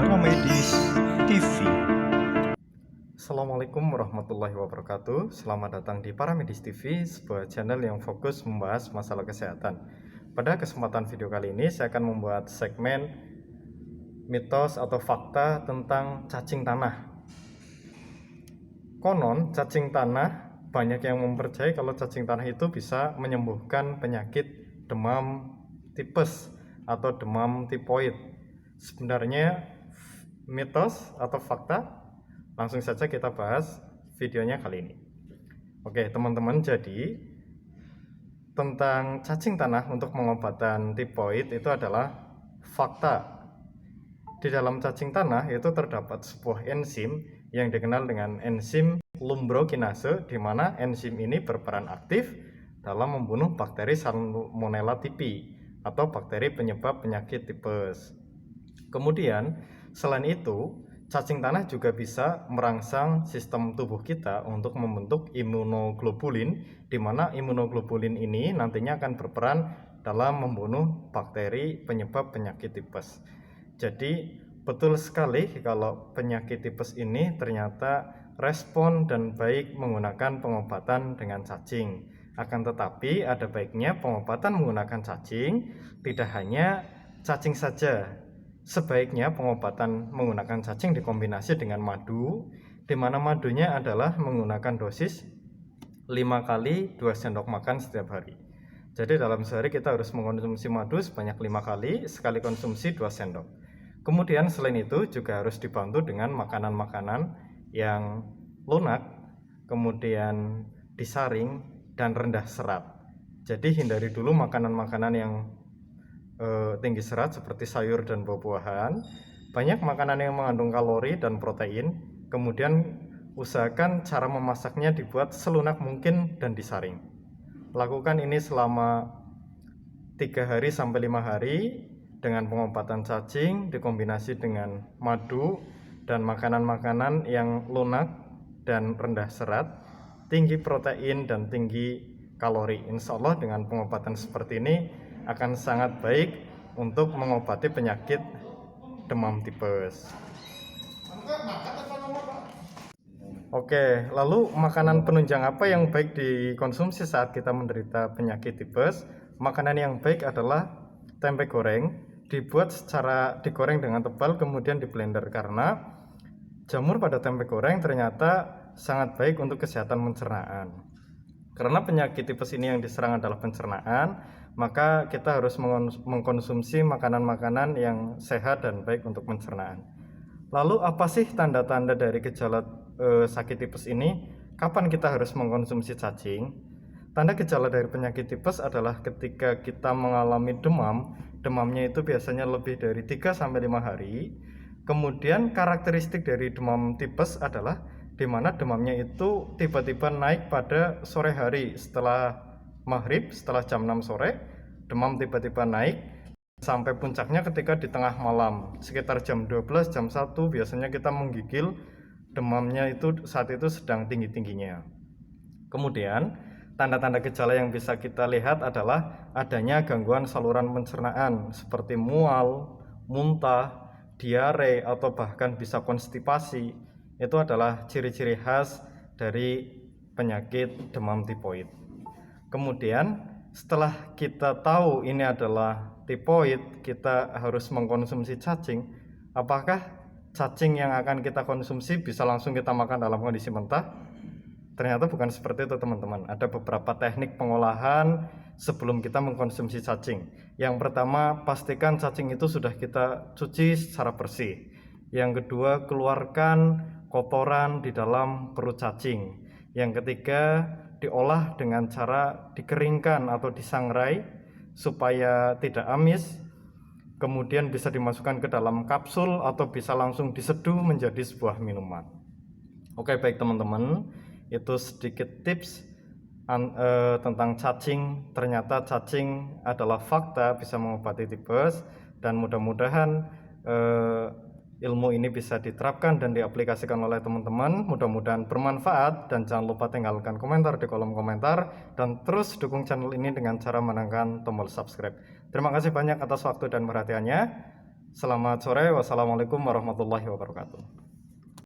Paramedis TV. Assalamualaikum warahmatullahi wabarakatuh. Selamat datang di Paramedis TV, sebuah channel yang fokus membahas masalah kesehatan. Pada kesempatan video kali ini saya akan membuat segmen mitos atau fakta tentang cacing tanah. Konon cacing tanah, banyak yang mempercayai kalau cacing tanah itu bisa menyembuhkan penyakit demam tipes atau demam tipoid. Sebenarnya mitos atau fakta? Langsung saja kita bahas videonya kali ini. Oke teman-teman, jadi tentang cacing tanah untuk pengobatan tipoid itu adalah fakta. Di dalam cacing tanah itu terdapat sebuah enzim yang dikenal dengan enzim lumbrokinase, di mana enzim ini berperan aktif dalam membunuh bakteri Salmonella typhi atau bakteri penyebab penyakit tipes. Kemudian selain itu, cacing tanah juga bisa merangsang sistem tubuh kita untuk membentuk imunoglobulin, di mana imunoglobulin ini nantinya akan berperan dalam membunuh bakteri penyebab penyakit tipes. Jadi betul sekali kalau penyakit tipes ini ternyata respon dan baik menggunakan pengobatan dengan cacing. Akan tetapi ada baiknya pengobatan menggunakan cacing tidak hanya cacing saja. Sebaiknya pengobatan menggunakan cacing dikombinasi dengan madu, di mana madunya adalah menggunakan dosis 5 kali 2 sendok makan setiap hari. Jadi dalam sehari kita harus mengkonsumsi madu sebanyak 5 kali, sekali konsumsi 2 sendok. Kemudian selain itu juga harus dibantu dengan makanan-makanan yang lunak, kemudian disaring dan rendah serat. Jadi hindari dulu makanan-makanan yang tinggi serat seperti sayur dan buah-buahan. Banyak makanan yang mengandung kalori dan protein. Kemudian usahakan cara memasaknya dibuat selunak mungkin dan disaring. Lakukan ini selama 3 hari sampai 5 hari dengan pengobatan cacing dikombinasi dengan madu dan makanan-makanan yang lunak dan rendah serat, tinggi protein dan tinggi kalori. Insya Allah dengan pengobatan seperti ini akan sangat baik untuk mengobati penyakit demam tipes. Oke, lalu makanan penunjang apa yang baik dikonsumsi saat kita menderita penyakit tipes? Makanan yang baik adalah tempe goreng, dibuat secara digoreng dengan tebal kemudian di blender, karena jamur pada tempe goreng ternyata sangat baik untuk kesehatan pencernaan. Karena penyakit tipes ini yang diserang adalah pencernaan, maka kita harus mengkonsumsi makanan-makanan yang sehat dan baik untuk pencernaan. Lalu apa sih tanda-tanda dari gejala sakit tipes ini? Kapan kita harus mengkonsumsi cacing? Tanda gejala dari penyakit tipes adalah ketika kita mengalami demam. Demamnya itu biasanya lebih dari 3-5 hari. Kemudian karakteristik dari demam tipes adalah di mana demamnya itu tiba-tiba naik pada sore hari setelah maghrib, setelah jam 6 sore, demam tiba-tiba naik sampai puncaknya ketika di tengah malam, sekitar jam 12, jam 1 biasanya kita menggigil, demamnya itu saat itu sedang tinggi-tingginya. Kemudian tanda-tanda gejala yang bisa kita lihat adalah adanya gangguan saluran pencernaan seperti mual, muntah, diare, atau bahkan bisa konstipasi. Itu adalah ciri-ciri khas dari penyakit demam tipoid. Kemudian setelah kita tahu ini adalah tipoid, kita harus mengkonsumsi cacing. Apakah cacing yang akan kita konsumsi bisa langsung kita makan dalam kondisi mentah? Ternyata bukan seperti itu teman-teman. Ada beberapa teknik pengolahan sebelum kita mengkonsumsi cacing. Yang pertama, pastikan cacing itu sudah kita cuci secara bersih. Yang kedua, keluarkan kotoran di dalam perut cacing. Yang ketiga, diolah dengan cara dikeringkan atau disangrai supaya tidak amis. Kemudian bisa dimasukkan ke dalam kapsul atau bisa langsung diseduh menjadi sebuah minuman. Oke, baik teman-teman, itu sedikit tips tentang cacing. Ternyata cacing adalah fakta bisa mengobati tipes, dan mudah-mudahan ilmu ini bisa diterapkan dan diaplikasikan oleh teman-teman. Mudah-mudahan bermanfaat, dan jangan lupa tinggalkan komentar di kolom komentar, dan terus dukung channel ini dengan cara menekan tombol subscribe. Terima kasih banyak atas waktu dan perhatiannya. Selamat sore, wassalamualaikum warahmatullahi wabarakatuh.